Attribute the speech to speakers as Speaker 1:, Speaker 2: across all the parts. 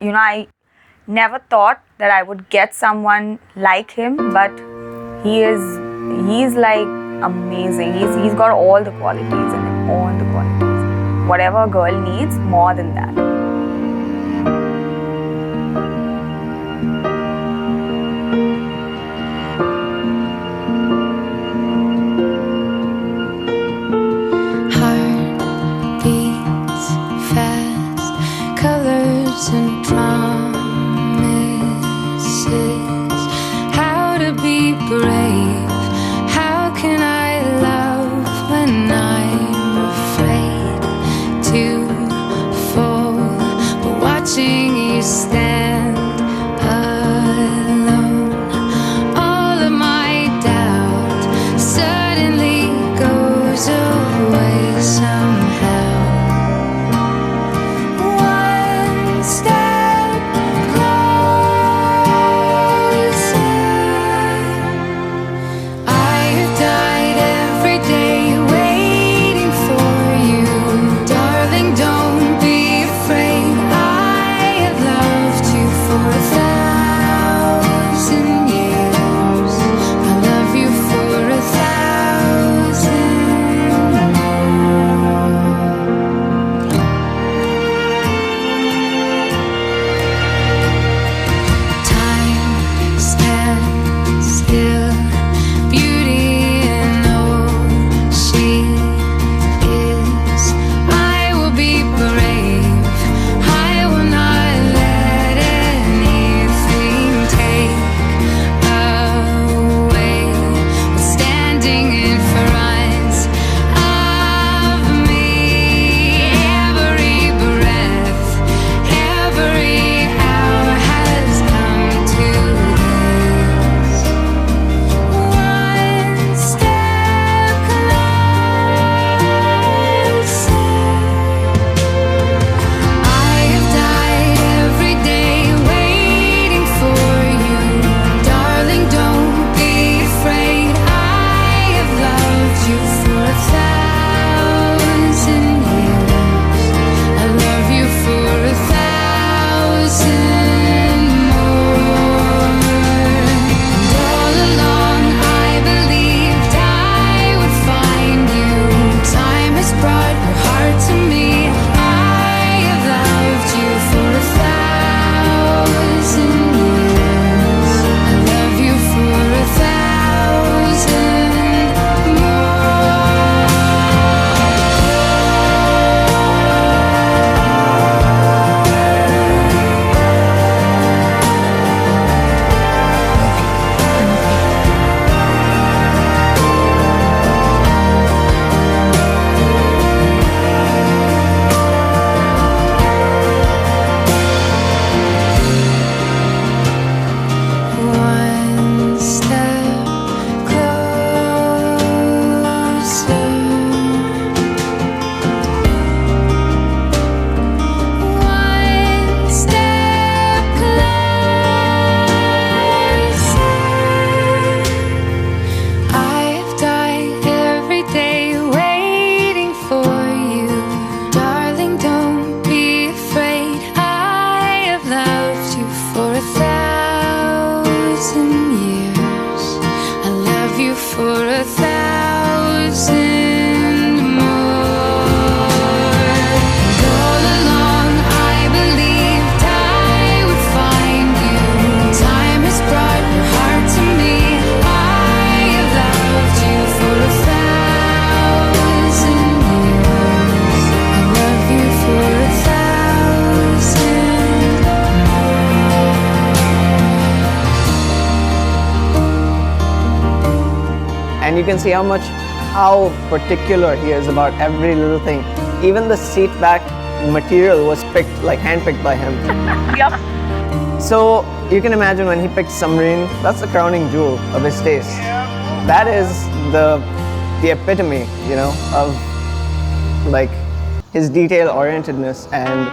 Speaker 1: I never thought that I would get someone like him, but he's like amazing. He's got all the qualities in him, all the qualities. Whatever a girl needs, more than that.
Speaker 2: And promises, how to be brave, how can I love when I'm afraid to fall, but watching you stand alone, all of my doubt suddenly goes away somehow.
Speaker 3: And you can see how particular he is about every little thing. Even the seat back material was handpicked by him.
Speaker 1: Yep.
Speaker 3: So you can imagine when he picked Submarine, that's the crowning jewel of his taste. That is the epitome, of his detail-orientedness, and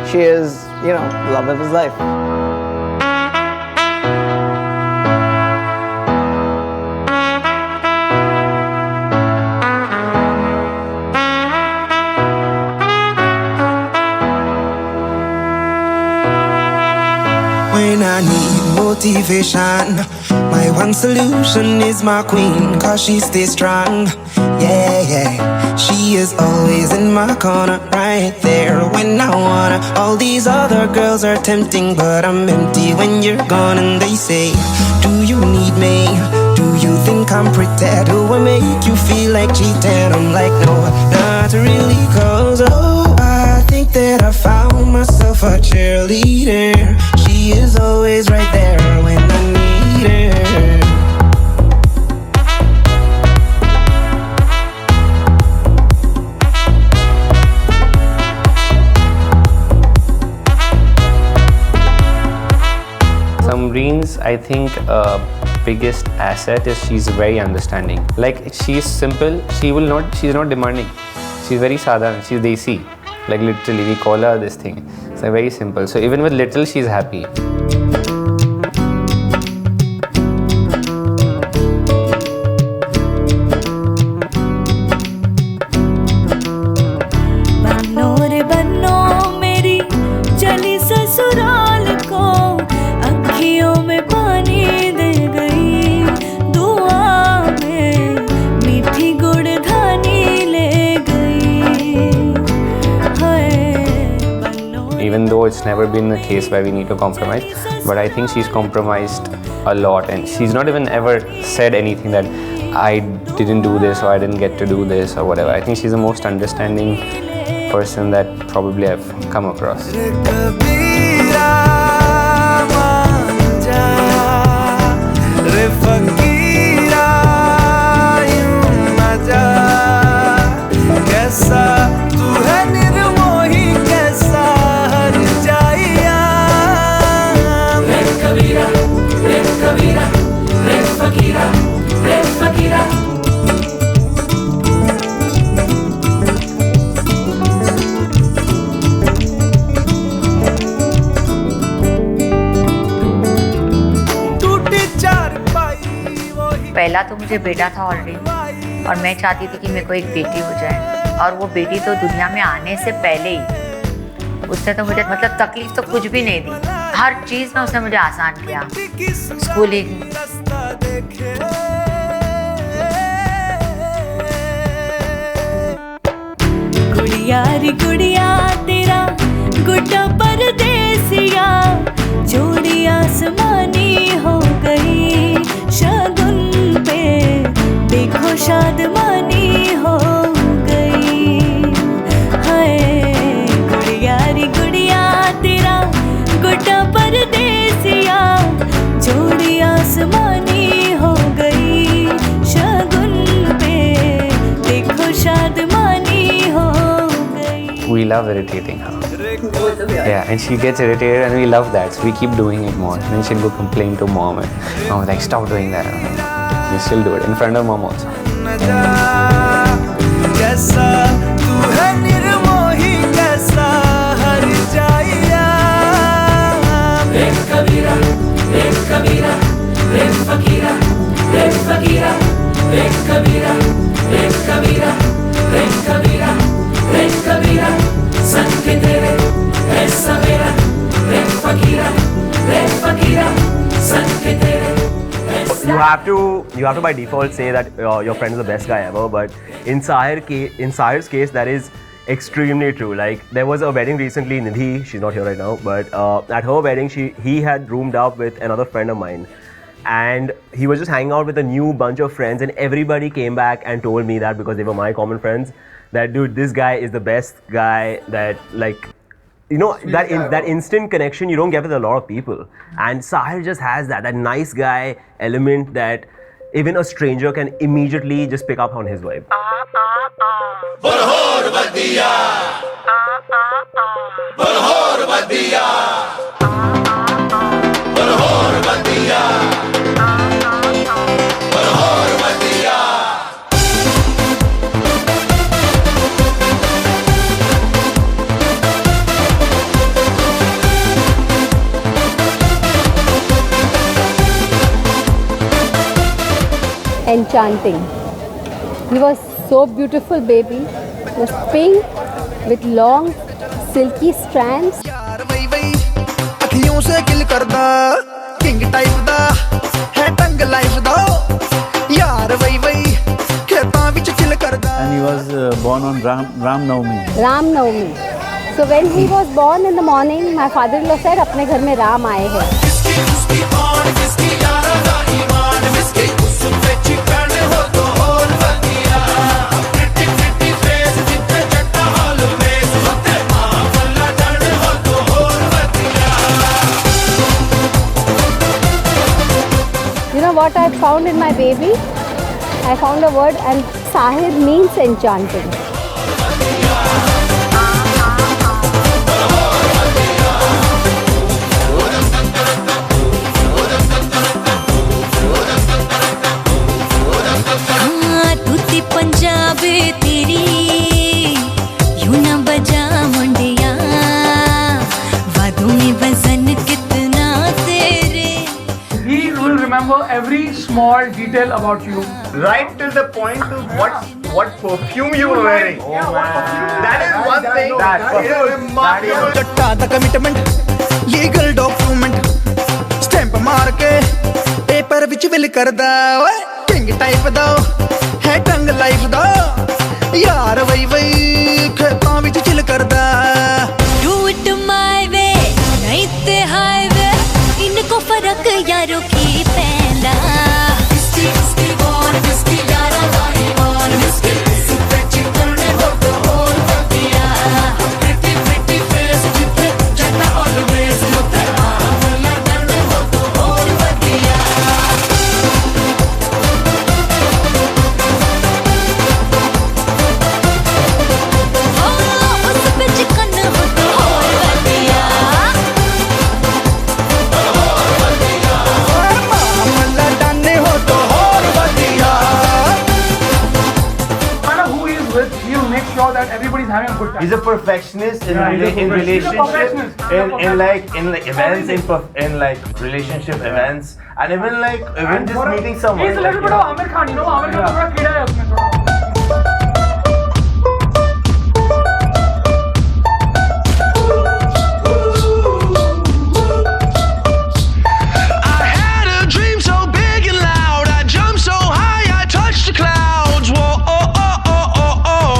Speaker 3: she is, the love of his life.
Speaker 4: when I need motivation. My one solution is my queen, cause she stays strong. Yeah, yeah. She is always in my corner, right there when I wanna. All these other girls are tempting, but I'm empty when you're gone. And they say, do you need me? Do you think I'm pretty? Do I make you feel like cheating? I'm like, no, not really, cause oh, I think that I found myself a cheerleader. She is always right there when I need her.
Speaker 5: Samreen's, I think, biggest asset is she's very understanding. Like, she's simple, she's not demanding. She's very sadhan, she's desi. Like, literally, we call her this thing. It's like very simple. So even with little, she's happy. Even though it's never been a case where we need to compromise, but I think she's compromised a lot, and she's not even ever said anything that I didn't do this or I didn't get to do this or whatever. I think she's the most understanding person that probably I've come across.
Speaker 6: पहला तो मुझे बेटा था already, और मैं चाहती थी कि मेरे को एक बेटी हो जाए, और वो बेटी तो दुनिया में आने से पहले ही उसने तो मुझे मतलब तकलीफ तो कुछ भी नहीं दी, हर चीज़ में उसने मुझे आसान किया। स्कूलिंग,
Speaker 7: गुड़िया रे गुड़िया तेरा गुड्डा परदेसिया, जोड़ी आसमानी हो गई, शगुन पे देखो शादमानी हो गई। हाय गुड़िया रे गुड़िया तेरा गुड्डा परदेसिया, जोड़ी आसमानी हो गई, शगुन पे देखो शादमानी हो गई।
Speaker 5: We love irritating her. Yeah, and she gets irritated and we love that, so we keep doing it more. And then she'll go complain to mom, and mom like, stop doing that. We still do it in front of mom also.
Speaker 8: You have to by default say that your friend is the best guy ever, but in Sahir's case that is extremely true. Like, there was a wedding recently, Nidhi, she's not here right now, but at her wedding he had roomed up with another friend of mine, and he was just hanging out with a new bunch of friends, and everybody came back and told me that, because they were my common friends, that dude, this guy is the best guy, that like, you know, that instant connection you don't get with a lot of people. And Sahir just has that nice guy element that even a stranger can immediately just pick up on his vibe.
Speaker 9: Enchanting. He was so beautiful, baby. He was pink with long, silky strands.
Speaker 10: दियों से किल करदा king type दा है टंग life दा यार वई वई खेतां विच चिल करदा.
Speaker 11: And he was born on Ram Navami.
Speaker 9: Ram Navami. So when he was born in the morning, my father-in-law said, अपने घर में राम आए हैं. You know what I found in my baby? I found a word, and Sahir means enchanting.
Speaker 7: तूती Punjabi तेरी यूं ना बजा मुंडिया वादों में वजन कितना तेरे.
Speaker 12: He will remember every small detail about you.
Speaker 13: Right till the point of what perfume you were wearing. That is one thing. That is remarkable.
Speaker 10: जट्टा दा कमिटमेंट लीगल डॉक्यूमेंट स्टैंप मार के पेपर विच विल करदा ओए king type दा है टंग life दा यार वई वई खेतां विच चिल करदा.
Speaker 7: Do it my way नहीं ते हाईवे इनको फर्क यारों की पैंदा. Whiskey whiskey born whiskey यारा लाई मान whiskey सुपेची करने हो तो और बतिया pretty pretty face जिथे जटा always होते आवाला करने हो तो और बतिया. उस पे चिकन हो तो और बतिया.
Speaker 10: मामला डाने हो तो और बतिया.
Speaker 12: No matter who he is with, he'll make sure that everybody is having a good time.
Speaker 13: He's a perfectionist in,
Speaker 12: Yeah, he's a
Speaker 13: in
Speaker 12: perfectionist.
Speaker 13: relationships,
Speaker 12: He's a perfectionist.
Speaker 13: in like events, in like relationship events, and even just meeting someone.
Speaker 12: He's a little bit of Amir Khan, you know. Amir Khan थोड़ा कीड़ा है उसमें थोड़ा.
Speaker 10: I had a dream so big and loud. I jumped so high, I touched the clouds. Whoa, oh, oh, oh, oh, oh.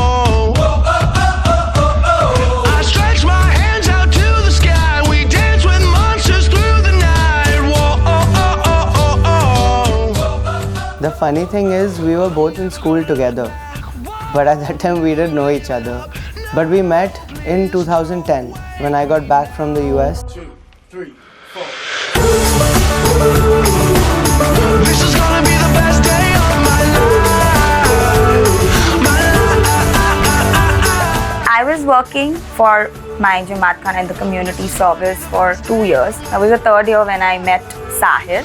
Speaker 10: I stretched my hands out to the sky. We danced with monsters through the night. Whoa, oh, oh, oh, oh, oh.
Speaker 3: The funny thing is, we were both in school together, but at that time we didn't know each other. But we met in 2010 when I got back from the US.
Speaker 10: This is gonna be the best day of my life. My life.
Speaker 1: I was working for my Jamaat Khan in the community service for 2 years. That was the third year when I met Sahir.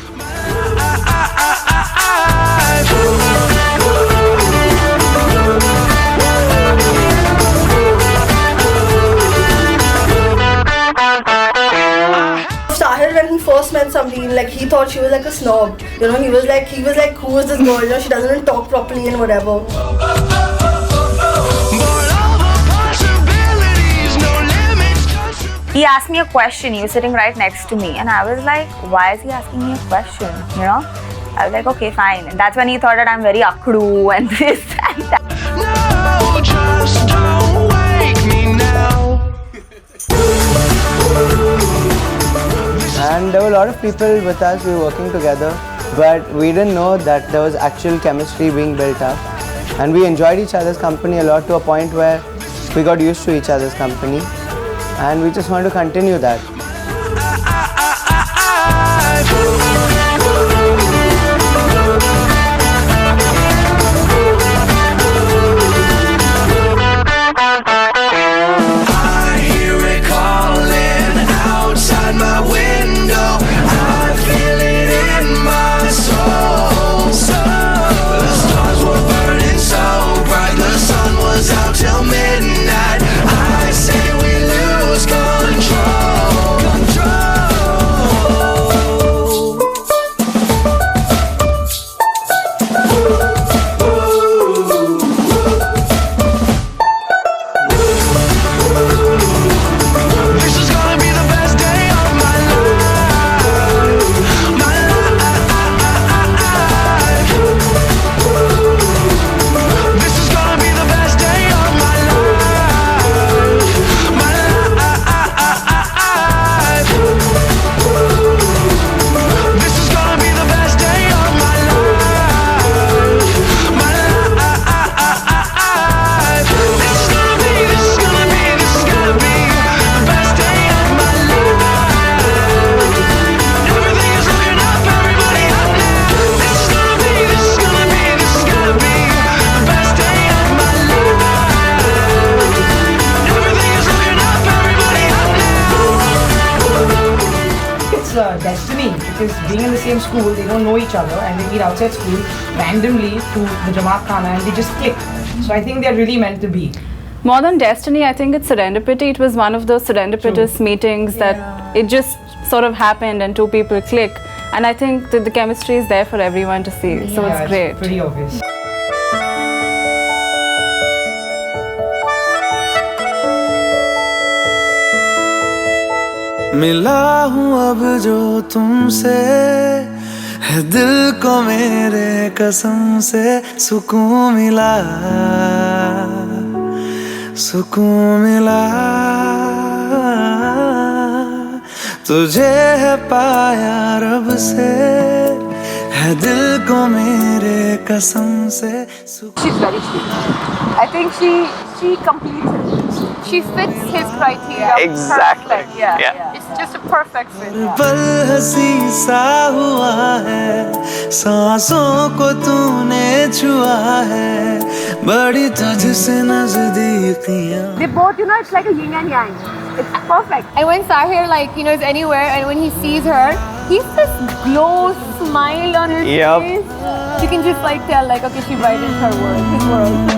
Speaker 14: Sahir, when he first met somebody, like he thought she was like a snob. You know, he was like, who is this girl? You know, she doesn't even talk properly and whatever.
Speaker 1: He asked me a question. He was sitting right next to me, and I was like, why is he asking me a question? You know? I was like, okay, fine. And that's when he thought that I'm very akdu and this and that.
Speaker 10: No, just don't wake me now.
Speaker 3: And there were a lot of people with us, we were working together, but we didn't know that there was actual chemistry being built up. And we enjoyed each other's company a lot, to a point where we got used to each other's company, and we just wanted to continue that.
Speaker 10: I hear it calling outside my window. I feel it in my soul. The stars were burning so bright, the sun was out till midnight. I say we lose control.
Speaker 15: destiny, because being in the same school, they don't know each other and they meet outside school randomly through the Jamaat Khana and they just click. So I think they're really meant to be.
Speaker 16: More than destiny, I think it's serendipity. It was one of those serendipitous meetings that it just sort of happened and two people click. And I think that the chemistry is there for everyone to see. So it's great.
Speaker 15: It's pretty obvious.
Speaker 10: मिला हूँ अब जो तुमसे है दिल को मेरे कसम से सुकून मिला तुझे है पाया रब से है दिल को मेरे कसम से
Speaker 17: She's very sweet. I think she completes it. She fits his criteria.
Speaker 13: Exactly.
Speaker 17: Perfect. Yeah. It's just a perfect fit.
Speaker 10: पल हंसी सा हुआ है सांसों को तूने छुआ है बड़ी तुझसे नजदीकियां.
Speaker 9: They both, it's like a yin and yang. It's perfect. And when Sahir, is anywhere and when he sees her, he's this glow smile on his face. You can just tell okay, she brightens her world, his world.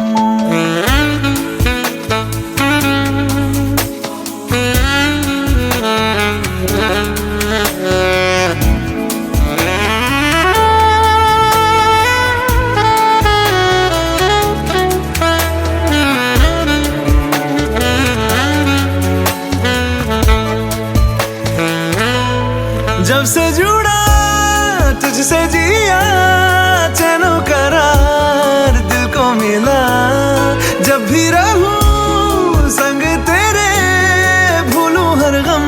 Speaker 10: जब से जुड़ा तुझसे जिया चैनो करार दिल को मिला जब भी रहूं संग तेरे भूलूं हर गम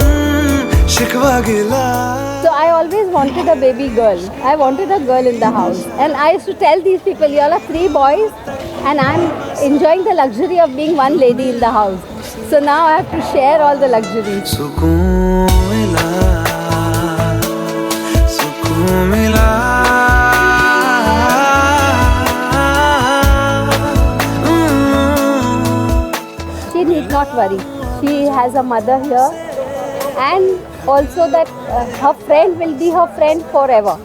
Speaker 10: शिकवा गिला.
Speaker 9: So I always wanted a baby girl. I wanted a girl in the house. And I used to tell these people, you all are 3 boys and I'm enjoying the luxury of being one lady in the house. So now I have to share all the luxuries.
Speaker 10: सुकून मिला
Speaker 9: She need not worry. She has a mother here and also that her friend will be her friend forever.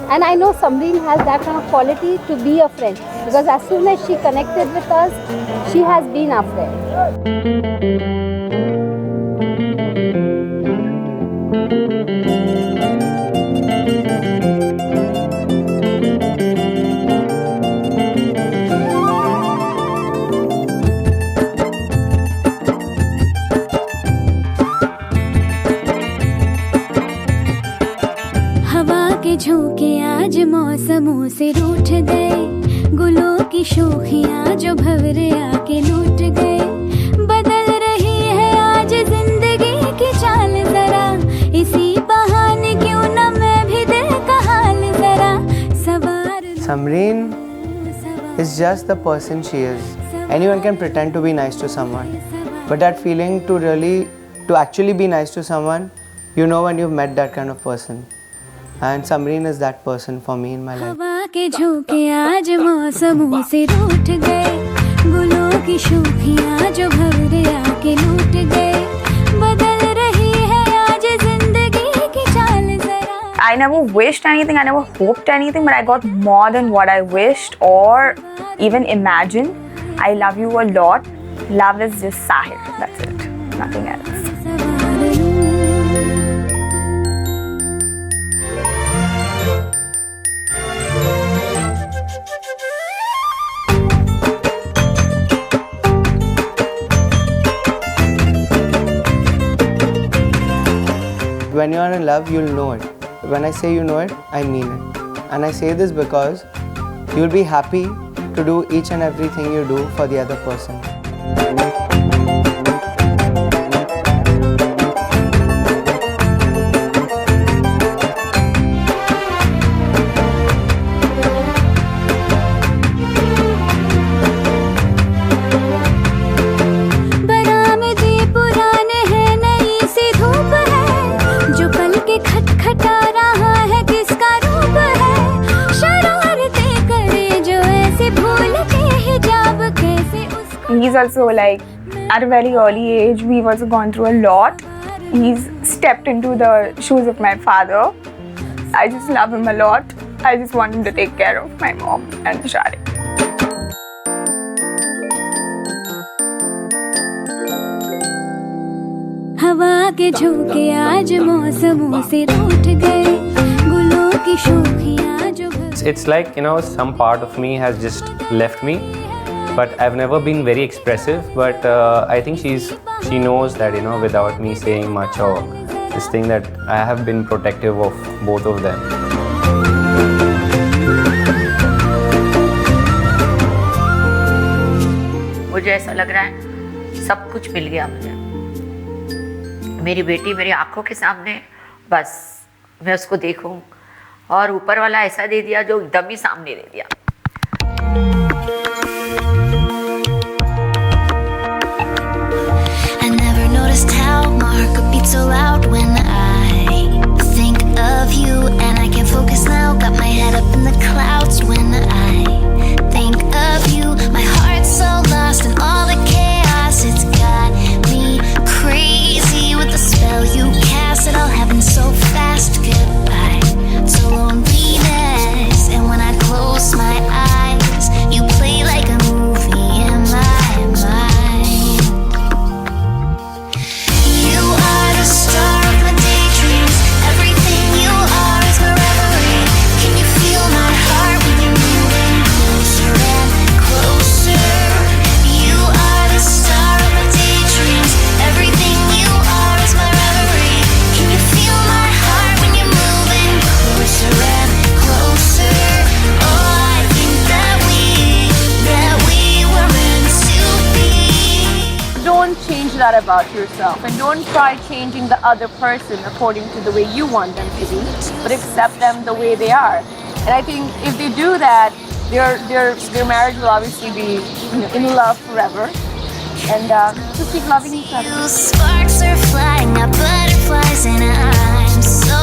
Speaker 9: And I know Samreen has that kind of quality to be a friend because as soon as she connected with us, she has been our friend.
Speaker 7: झोंके आज मौसमों से रूठ गए गुलों की शोखियाँ जो भंवरे आके लूट गए बदल रही है आज जिंदगी की चाल जरा इसी बहाने क्यों न मैं भी दिल का हाल जरा सवार.
Speaker 3: Samreen is just the person she is. Anyone can pretend to be nice to someone, but that feeling to actually be nice to someone, when you've met that kind of person. And Samreen is that person for me in my life.
Speaker 7: हवा के झोंके आज मौसमों से रूठ गए गुलों की शोखियाँ जो भंवरे आके लूट गए बदल रही है आज जिंदगी की चाल जरा.
Speaker 1: I never wished anything, I never hoped anything, but I got more than what I wished or even imagined. I love you a lot. Love is just Sahir. That's it. Nothing else.
Speaker 3: When you are in love, you'll know it. When I say you know it, I mean it. And I say this because you'll be happy to do each and everything you do for the other person.
Speaker 1: He's also at a very early age, we've also gone through a lot. he's stepped into the shoes of my father. I just love him a lot. I just want him to take care of my mom and Sharik.
Speaker 7: हवा के झोंके आज मौसमों से रूठ गए गुलों की शोखियां जो
Speaker 5: It's like, some part of me has just left me, but I've never been very expressive. But I think she knows that, without me saying much or this thing, that I have been protective of both of them.
Speaker 6: मुझे ऐसा लग रहा है सब कुछ मिल गया मुझे। मेरी बेटी मेरी आंखों के सामने, बस मैं उसको देखूं, और ऊपर वाला ऐसा दे दिया जो एकदम ही सामने दे दिया।
Speaker 7: I never noticed how my heart could beat so loud when I think of you, and I can't focus now. Got my head up in the clouds when I think of you. My heart's so lost in all the chaos. It's got me crazy with the spell you cast. It all happened so fast. Goodbye to loneliness, and when I close my eyes, you play like a movie in my mind. You are the star of my daydreams. Everything you are is my reverie. Can you feel my heart when you're moving closer and closer? You are the star of my daydreams. Everything you are is my reverie. Can you feel my heart when you're moving closer and closer? Oh, I think that we were meant to be.
Speaker 17: Don't change that about yourself, and don't try changing the other person according to the way you want them to be, but accept them the way they are. And I think if they do that, their marriage will obviously be in love forever, and just keep loving each other.
Speaker 7: Sparks are flying, got butterflies, and I'm so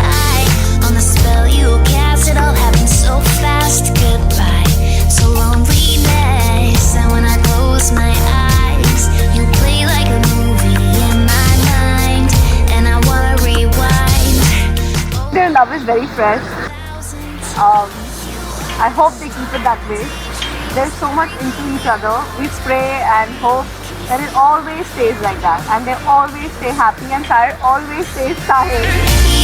Speaker 7: high on the spell you cast. It all happened so fast. Goodbye to loneliness, and when I close my eyes, you play like a movie in my mind, and I wanna rewind.
Speaker 17: Their love is very fresh. I hope they keep it that way. They're so much into each other. We pray and hope that it always stays like that, and they always stay happy, and Sahir always stays Sahir.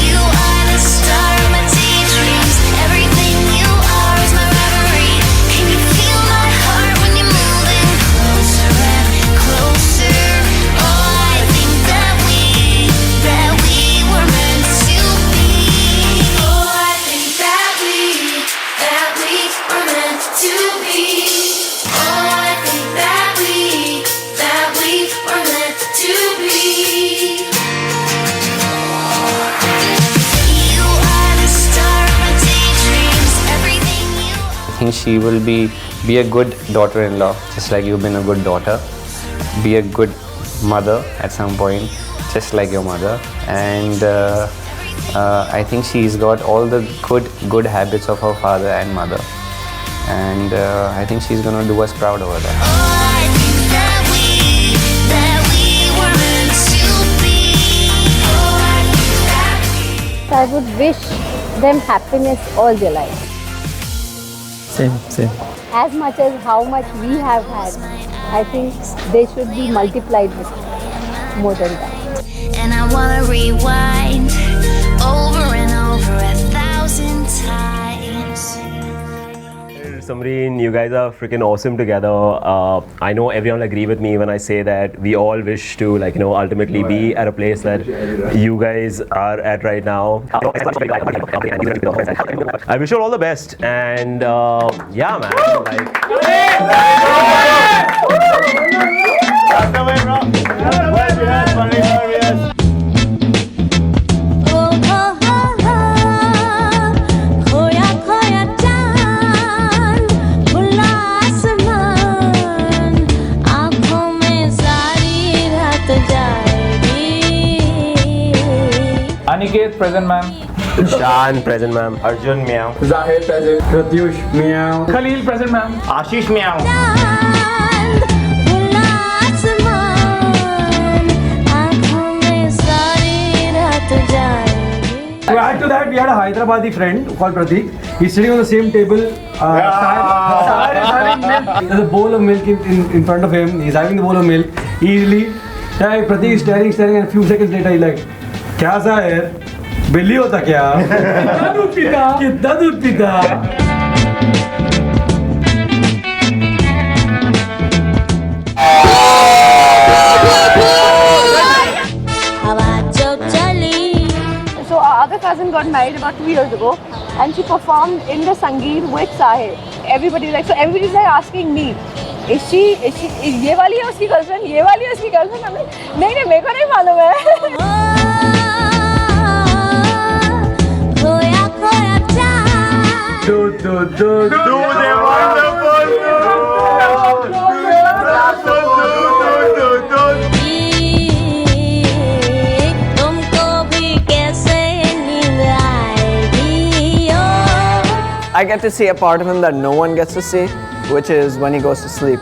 Speaker 7: You are the star of my daydreams. Everything you are is my reverie. Can you feel my heart when you're moving closer and closer? Oh, I think that we were meant to be. Oh, I think that we were meant to be. Oh, I think that we were meant to be. You are the star of my daydreams. Everything you
Speaker 5: I think she will be a good daughter-in-law, just like you've been a good daughter. Be a good mother at some point, just like your mother. And I think she's got all the good habits of her father and mother. And I think she's gonna do us proud over there.
Speaker 7: I think that we were meant to be. Oh, I think that
Speaker 9: I would wish them happiness all their life.
Speaker 11: Same.
Speaker 9: As much as how much we have had, I think they should be multiplied with more than that.
Speaker 7: and I wanna rewind over and over 1,000 times.
Speaker 8: Samreen, you guys are freaking awesome together. I know everyone will agree with me when I say that we all wish to, ultimately be at a place that you guys are at right now. I wish you all the best, and yeah, man.
Speaker 12: Aniket, present ma'am.
Speaker 8: Shan, present ma'am.
Speaker 13: Arjun, meow.
Speaker 12: Zahir, present. Pratyush, meow. Khalil, present ma'am.
Speaker 13: Ashish, meow.
Speaker 7: आसमान आँखों में
Speaker 18: To add to that, we had a Hyderabadi friend called Pratik. He's sitting on the same table. Sahar is having milk. There's a bowl of milk in front of him. He's having the bowl of milk easily. Pratik is staring, and a few seconds later, he's like, "Kya Sahar? बिल्ली होता क्या? कितना दूध पीता? कितना दूध पीता?"
Speaker 17: So our other cousin got married about 2 years ago, and she performed in the Sangeet with Sahir. Everybody's like asking me, is ये वाली है उसकी girlfriend? ये वाली है उसकी girlfriend? I'm like, नहीं मेरे को नहीं मालूम है.
Speaker 19: I get to see a part of him that no one gets to see, which is when he goes to sleep.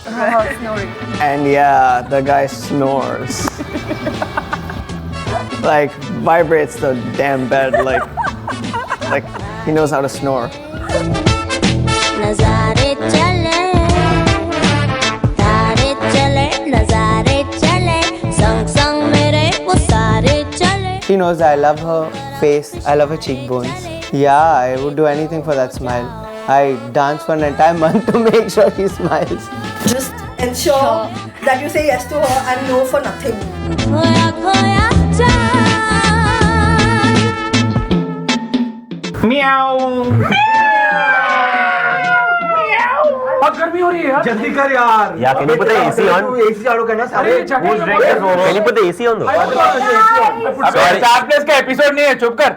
Speaker 17: Snoring.
Speaker 19: And yeah, the guy snores. Like, vibrates the damn bed, like he knows how to snore.
Speaker 3: She knows I love her face, I love her cheekbones. Yeah, I would do anything for that smile. I dance for an entire month to make sure she smiles.
Speaker 14: Just ensure that you say yes to her and no for nothing.
Speaker 18: बहुत गर्मी हो रही है यार. जल्दी कर यार.
Speaker 8: Yeah, can you put the AC on?
Speaker 18: AC चालू करना सारे.
Speaker 8: Can you put the AC on though?
Speaker 18: Star plus का एपिसोड नहीं है, चुप कर.